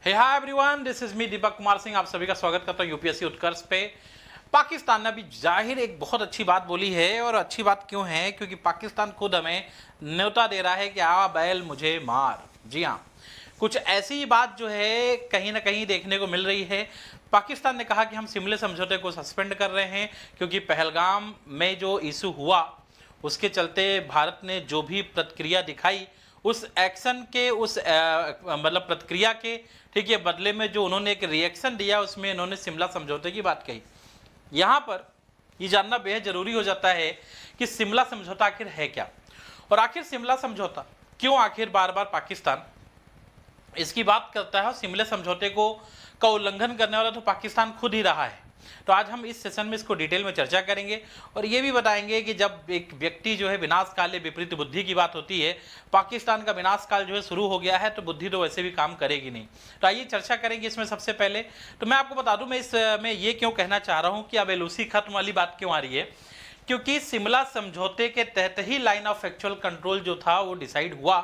Hey hi everyone, this is me Deepak Kumar Singh. आप सभी का स्वागत करता हूँ यूपीएससी उत्कर्ष पे। पाकिस्तान ने अभी जाहिर एक बहुत अच्छी बात बोली है, और अच्छी बात क्यों है? क्योंकि पाकिस्तान खुद हमें न्योता दे रहा है कि आ बैल मुझे मार। जी हाँ, कुछ ऐसी बात जो है कहीं ना कहीं देखने को मिल रही है। पाकिस्तान ने कहा कि हम शिमले समझौते को सस्पेंड कर रहे हैं, क्योंकि पहलगाम में जो इशू हुआ उसके चलते भारत ने जो भी प्रतिक्रिया दिखाई, उस एक्शन के मतलब प्रतिक्रिया के ठीक है बदले में जो उन्होंने एक रिएक्शन दिया, उसमें इन्होंने शिमला समझौते की बात कही। यहाँ पर ये जानना बेहद जरूरी हो जाता है कि शिमला समझौता आखिर है क्या, और आखिर शिमला समझौता क्यों आखिर बार बार पाकिस्तान इसकी बात करता है। और शिमला समझौते का उल्लंघन करने वाला तो पाकिस्तान खुद ही रहा है। तो आज हम इस सेशन में इसको डिटेल में चर्चा करेंगे, और ये भी बताएंगे कि जब एक व्यक्ति जो है विनाश काले विपरीत बुद्धि की बात होती है, पाकिस्तान का विनाश काल जो है शुरू हो गया है, तो बुद्धि तो वैसे भी काम करेगी नहीं। तो आइए चर्चा करेंगे इसमें। सबसे पहले तो मैं आपको बता दूं, मैं इसमें ये क्यों कहना चाह रहा हूँ कि अब एलओसी खत्म वाली बात क्यों आ रही है, क्योंकि शिमला समझौते के तहत ही लाइन ऑफ एक्चुअल कंट्रोल जो था वो डिसाइड हुआ,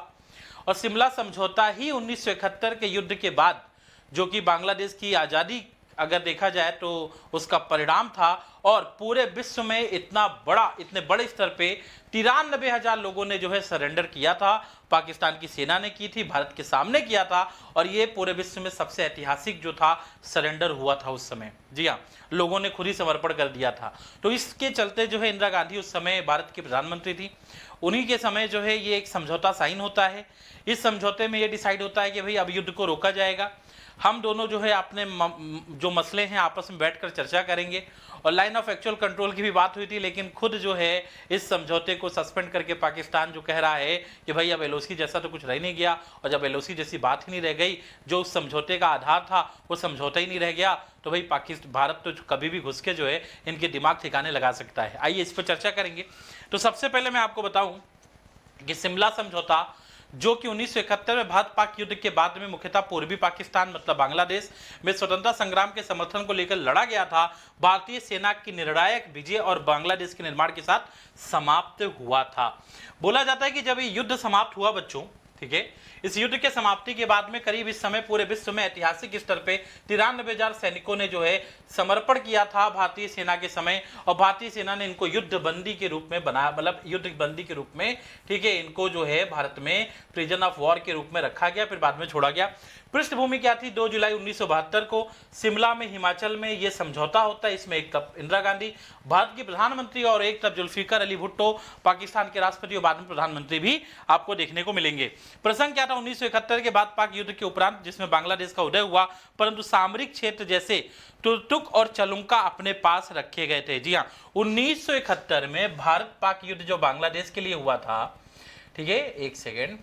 और शिमला समझौता ही 1971 के युद्ध के बाद, जो कि बांग्लादेश की आज़ादी अगर देखा जाए तो उसका परिणाम था। और पूरे विश्व में इतने बड़े स्तर पे 93,000 लोगों ने जो है सरेंडर किया था। पाकिस्तान की सेना ने की थी, भारत के सामने किया था, और ये पूरे विश्व में सबसे ऐतिहासिक जो था सरेंडर हुआ था उस समय। जी हाँ, लोगों ने खुद ही समर्पण कर दिया था। तो इसके चलते जो है इंदिरा गांधी उस समय भारत की प्रधानमंत्री थी, उन्हीं के समय जो है ये एक समझौता साइन होता है। इस समझौते में ये डिसाइड होता है कि भाई अब युद्ध को रोका जाएगा, हम दोनों जो है अपने जो मसले हैं आपस में बैठकर चर्चा करेंगे। और लाइन ऑफ एक्चुअल कंट्रोल की भी बात हुई थी, लेकिन खुद जो है इस समझौते को सस्पेंड करके पाकिस्तान जो कह रहा है कि भाई अब एलओसी जैसा तो कुछ रह नहीं गया, और जब एलओसी जैसी बात ही नहीं रह गई, जो उस समझौते का आधार था वो समझौता ही नहीं रह गया, तो भाई भारत तो कभी भी घुस के जो है इनके दिमाग ठिकाने लगा सकता है। आइए इस पर चर्चा करेंगे। तो सबसे पहले मैं आपको बताऊं कि शिमला समझौता जो कि 1971 में भारत पाक युद्ध के बाद में मुख्यतः पूर्वी पाकिस्तान मतलब बांग्लादेश में स्वतंत्रता संग्राम के समर्थन को लेकर लड़ा गया था, भारतीय सेना की निर्णायक विजय और बांग्लादेश के निर्माण के साथ समाप्त हुआ था। बोला जाता है कि जब ये युद्ध समाप्त हुआ बच्चों, ठीक है, इस युद्ध के समाप्ति के बाद में करीब इस समय पूरे विश्व में ऐतिहासिक स्तर पे 93,000 सैनिकों ने जो है समर्पण किया था भारतीय सेना के समय, और भारतीय सेना ने इनको युद्ध बंदी के रूप में बनाया, मतलब युद्ध बंदी के रूप में, ठीक है, इनको जो है भारत में प्रिजन ऑफ वॉर के रूप में रखा गया, फिर बाद में छोड़ा गया। पृष्ठभूमि क्या थी? 2 जुलाई 1972 को शिमला में हिमाचल में यह समझौता होता है। इसमें एक तरफ इंदिरा गांधी भारत की प्रधानमंत्री और एक तरफ जुल्फिकार अली भुट्टो पाकिस्तान के राष्ट्रपति और बाद में प्रधानमंत्री भी आपको देखने को मिलेंगे। प्रसंग क्या था? 1971 के बाद पाक युद्ध के उपरांत जिसमें बांग्लादेश का उदय हुआ, परंतु सामरिक क्षेत्र जैसे तुर्तुक और चलुंका अपने पास रखे गए थे। जी हाँ, 1971 में भारत पाक युद्ध जो बांग्लादेश के लिए हुआ था, ठीक है, एक सेकेंड,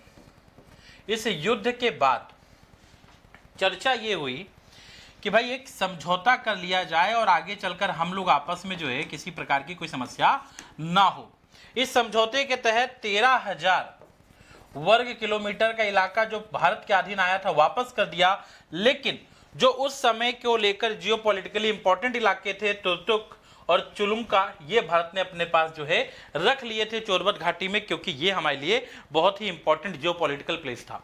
इस युद्ध के बाद चर्चा ये हुई कि भाई एक समझौता कर लिया जाए और आगे चलकर हम लोग आपस में जो है किसी प्रकार की कोई समस्या ना हो। इस समझौते के तहत 13,000 वर्ग किलोमीटर का इलाका जो भारत के अधीन आया था वापस कर दिया, लेकिन जो उस समय को लेकर जियोपॉलिटिकली इंपॉर्टेंट इलाके थे तुर्तुक और चुलुंका, ये भारत ने अपने पास जो है रख लिए थे चोरबत घाटी में, क्योंकि ये हमारे लिए बहुत ही इंपॉर्टेंट जियोपॉलिटिकल प्लेस था।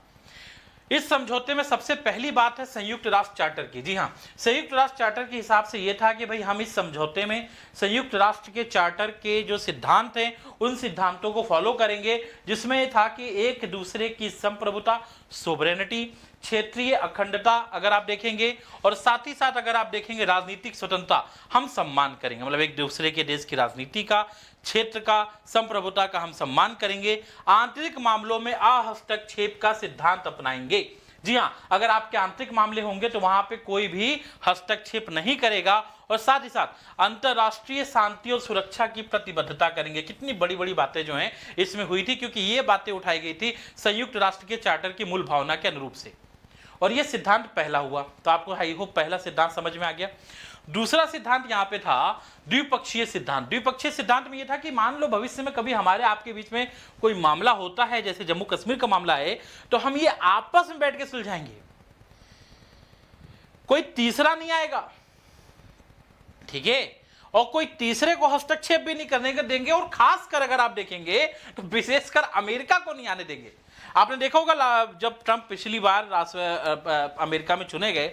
इस समझौते में सबसे पहली बात है संयुक्त राष्ट्र चार्टर की। जी हाँ, संयुक्त राष्ट्र चार्टर के हिसाब से यह था कि भाई हम इस समझौते में संयुक्त राष्ट्र के चार्टर के जो सिद्धांत हैं उन सिद्धांतों को फॉलो करेंगे, जिसमें यह था कि एक दूसरे की संप्रभुता, सोवरेनिटी, क्षेत्रीय अखंडता अगर आप देखेंगे, और साथ ही साथ अगर आप देखेंगे राजनीतिक स्वतंत्रता हम सम्मान करेंगे, मतलब एक दूसरे के देश की राजनीति का, क्षेत्र का, संप्रभुता का हम सम्मान करेंगे। आंतरिक मामलों में अहस्तक्षेप का सिद्धांत अपनाएंगे। जी हाँ, अगर आपके आंतरिक मामले होंगे तो वहां पे कोई भी हस्तक्षेप नहीं करेगा, और साथ ही साथ अंतरराष्ट्रीय शांति और सुरक्षा की प्रतिबद्धता करेंगे। कितनी बड़ी बड़ी बातें जो हैं इसमें हुई थी, क्योंकि ये बातें उठाई गई थी संयुक्त राष्ट्र के चार्टर की मूल भावना के अनुरूप से, और ये सिद्धांत पहला हुआ। तो आपको आई होप पहला सिद्धांत समझ में आ गया। दूसरा सिद्धांत यहाँ पे था द्विपक्षीय सिद्धांत। द्विपक्षीय सिद्धांत में यह था कि मान लो भविष्य में कभी हमारे आपके बीच में कोई मामला होता है, जैसे जम्मू कश्मीर का मामला है, तो हम ये आपस में बैठ के सुलझाएंगे, कोई तीसरा नहीं आएगा, ठीक है, और कोई तीसरे को हस्तक्षेप भी नहीं करने का देंगे, और खासकर अगर आप देखेंगे तो विशेषकर अमेरिका को नहीं आने देंगे। आपने देखा होगा जब ट्रंप पिछली बार अमेरिका में चुने गए,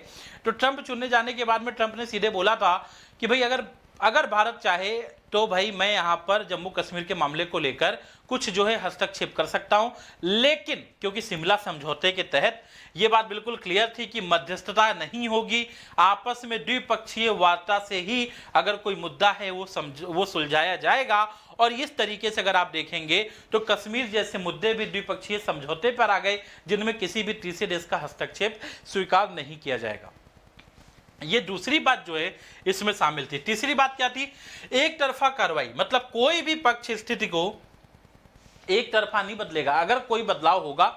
तो ट्रंप चुनने जाने के बाद में ट्रंप ने सीधे बोला था कि भाई अगर भारत चाहे तो भाई मैं यहाँ पर जम्मू कश्मीर के मामले को लेकर कुछ जो है हस्तक्षेप कर सकता हूं, लेकिन क्योंकि शिमला समझौते के तहत ये बात बिल्कुल क्लियर थी कि मध्यस्थता नहीं होगी, आपस में द्विपक्षीय वार्ता से ही अगर कोई मुद्दा है वो सुलझाया जाएगा। और इस तरीके से अगर आप देखेंगे तो कश्मीर जैसे मुद्दे भी द्विपक्षीय समझौते पर आ गए, जिनमें किसी भी तीसरे देश का हस्तक्षेप स्वीकार नहीं किया जाएगा। ये दूसरी बात जो है इसमें शामिल थी। तीसरी बात क्या थी? एक तरफा कार्रवाई, मतलब कोई भी पक्ष स्थिति को एक तरफा नहीं बदलेगा। अगर कोई बदलाव होगा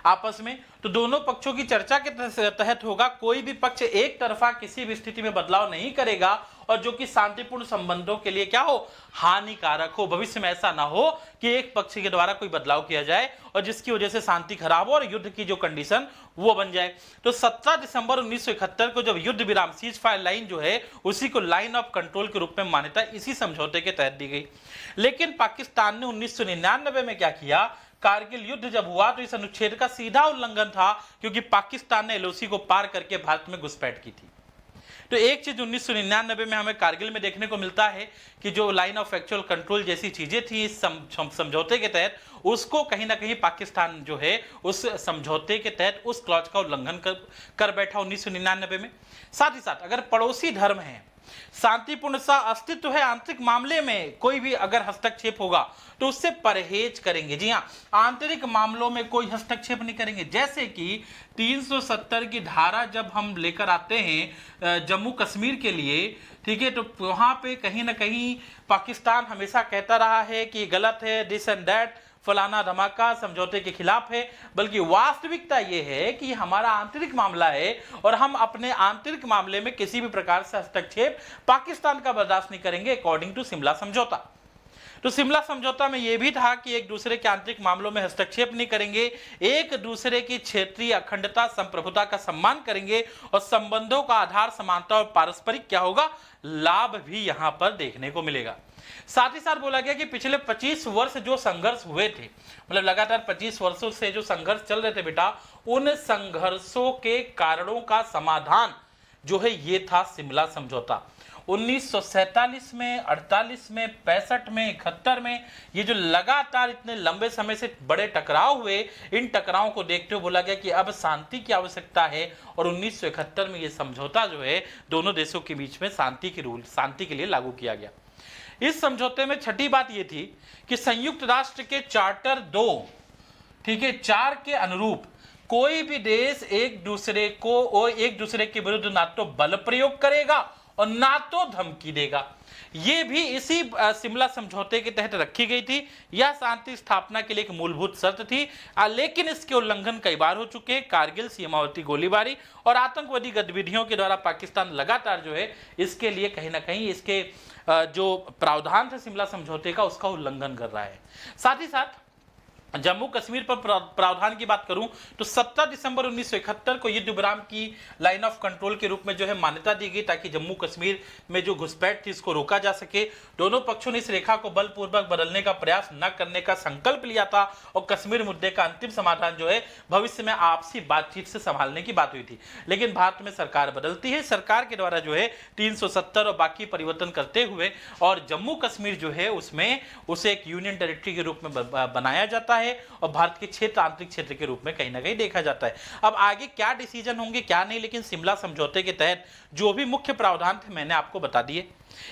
आपस में तो दोनों पक्षों की चर्चा के तहत होगा। कोई भी पक्ष एक तरफा किसी भी स्थिति में बदलाव नहीं करेगा और जो कि शांतिपूर्ण संबंधों के लिए क्या हो, हानिकारक हो। भविष्य में ऐसा ना हो कि एक पक्ष के द्वारा कोई बदलाव किया जाए और जिसकी वजह से शांति खराब हो और युद्ध की जो कंडीशन वो बन जाए। तो 17 दिसंबर 1971 को जब युद्ध विराम सीज फायर लाइन जो है उसी को लाइन ऑफ कंट्रोल के रूप में मान्यता इसी समझौते के तहत दी गई। लेकिन पाकिस्तान ने 1999 में क्या किया, कारगिल युद्ध जब हुआ तो इस अनुच्छेद का सीधा उल्लंघन था, क्योंकि पाकिस्तान ने एलओसी को पार करके भारत में घुसपैठ की थी। तो एक चीज 1999 में हमें कारगिल में देखने को मिलता है कि जो लाइन ऑफ एक्चुअल कंट्रोल जैसी चीजें थी इस समझौते के तहत, उसको कहीं ना कहीं पाकिस्तान जो है उस समझौते के तहत उस क्लॉज का उल्लंघन कर बैठा 1999 में। साथ ही साथ अगर पड़ोसी धर्म है, शांतिपूर्ण सा अस्तित्व है, आंतरिक मामले में कोई भी अगर हस्तक्षेप होगा तो उससे परहेज करेंगे। जी हां, आंतरिक मामलों में कोई हस्तक्षेप नहीं करेंगे। जैसे कि 370 की धारा जब हम लेकर आते हैं जम्मू कश्मीर के लिए, ठीक है, तो वहां पे कहीं ना कहीं पाकिस्तान हमेशा कहता रहा है कि गलत है, दिस एंड दैट, फलाना धमाका, समझौते के खिलाफ है। बल्कि वास्तविकता यह है कि हमारा आंतरिक मामला है और हम अपने आंतरिक मामले में किसी भी प्रकार से हस्तक्षेप पाकिस्तान का बर्दाश्त नहीं करेंगे, अकॉर्डिंग टू शिमला समझौता। तो शिमला समझौता में यह भी था कि एक दूसरे के आंतरिक मामलों में हस्तक्षेप नहीं करेंगे, एक दूसरे की क्षेत्रीय अखंडता संप्रभुता का सम्मान करेंगे और संबंधों का आधार समानता और पारस्परिक क्या होगा, लाभ भी यहां पर देखने को मिलेगा। साथ ही साथ बोला गया कि पिछले 25 वर्ष जो संघर्ष हुए थे, मतलब लगातार 25 वर्षों से जो संघर्ष चल रहे थे बेटा, उन संघर्षों के कारणों का समाधान जो है ये था शिमला समझौता। 1947 में, 48 में, 65 में, 71 में ये जो लगातार इतने लंबे समय से बड़े टकराव हुए, इन टकरावों को देखते हुए बोला गया कि अब शांति की आवश्यकता है और 1971 में ये समझौता जो है दोनों देशों के बीच में शांति के लिए लागू किया गया। इस समझौते में छठी बात यह थी कि संयुक्त राष्ट्र के चार्टर 2, ठीक है, 4 के अनुरूप कोई भी देश एक दूसरे के विरुद्ध ना तो बल प्रयोग करेगा और ना तो धमकी देगा। ये भी इसी शिमला समझौते के तहत रखी गई थी। यह शांति स्थापना के लिए एक मूलभूत शर्त थी, लेकिन इसके उल्लंघन कई बार हो चुके हैं। कारगिल, सीमावर्ती गोलीबारी और आतंकवादी गतिविधियों के द्वारा पाकिस्तान लगातार जो है इसके लिए कहीं ना कहीं इसके जो प्रावधान थे शिमला समझौते का उसका उल्लंघन कर रहा है। साथ ही साथ जम्मू कश्मीर पर प्रावधान की बात करूं तो 17 दिसंबर 1971 को युद्ध विराम की लाइन ऑफ कंट्रोल के रूप में जो है मान्यता दी गई, ताकि जम्मू कश्मीर में जो घुसपैठ थी इसको रोका जा सके। दोनों पक्षों ने इस रेखा को बलपूर्वक बदलने का प्रयास न करने का संकल्प लिया था और कश्मीर मुद्दे का अंतिम समाधान जो है भविष्य में आपसी बातचीत से संभालने की बात हुई थी। लेकिन भारत में सरकार बदलती है, सरकार के द्वारा जो है 370 और बाकी परिवर्तन करते हुए और जम्मू कश्मीर जो है उसमें उसे एक यूनियन टेरिटरी के रूप में बनाया जाता है और भारत के क्षेत्र आंतरिक क्षेत्र के रूप में कहीं ना कहीं देखा जाता है। अब आगे क्या डिसीजन होंगे क्या नहीं, लेकिन शिमला समझौते के तहत जो भी मुख्य प्रावधान थे मैंने आपको बता दिए।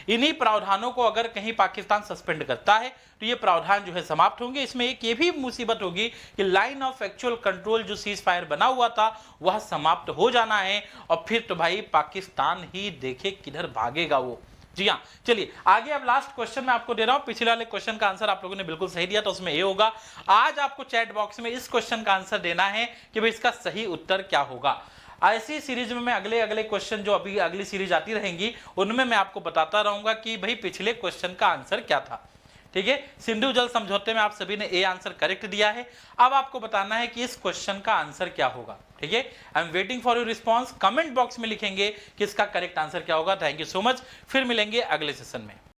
इन्हीं प्रावधानों को अगर कहीं पाकिस्तान सस्पेंड करता है तो ये प्रावधान जो है समाप्त होंगे। इसमें एक ये भी मुसीबत होगी कि लाइन ऑफ एक्चुअल कंट्रोल जो सीज फायर बना हुआ था वह समाप्त हो जाना है और फिर तो भाई पाकिस्तान ही देखे किधर भागेगा वो। जी हाँ, चलिए आगे। अब लास्ट क्वेश्चन मैं आपको दे रहा हूं। पिछले वाले क्वेश्चन का आंसर आप लोगों ने बिल्कुल सही दिया, तो उसमें ये होगा। आज आपको चैट बॉक्स में इस क्वेश्चन का आंसर देना है कि भाई इसका सही उत्तर क्या होगा। ऐसी सीरीज में मैं अगले क्वेश्चन जो अभी अगली सीरीज आती रहेंगी उनमें मैं आपको बताता रहूंगा कि भाई पिछले क्वेश्चन का आंसर क्या था। ठीक है, सिंधु जल समझौते में आप सभी ने ए आंसर करेक्ट दिया है। अब आपको बताना है कि इस क्वेश्चन का आंसर क्या होगा। ठीक है, I am waiting for your response. Comment box में लिखेंगे कि इसका करेक्ट आंसर क्या होगा। थैंक यू सो मच, फिर मिलेंगे अगले सेशन में।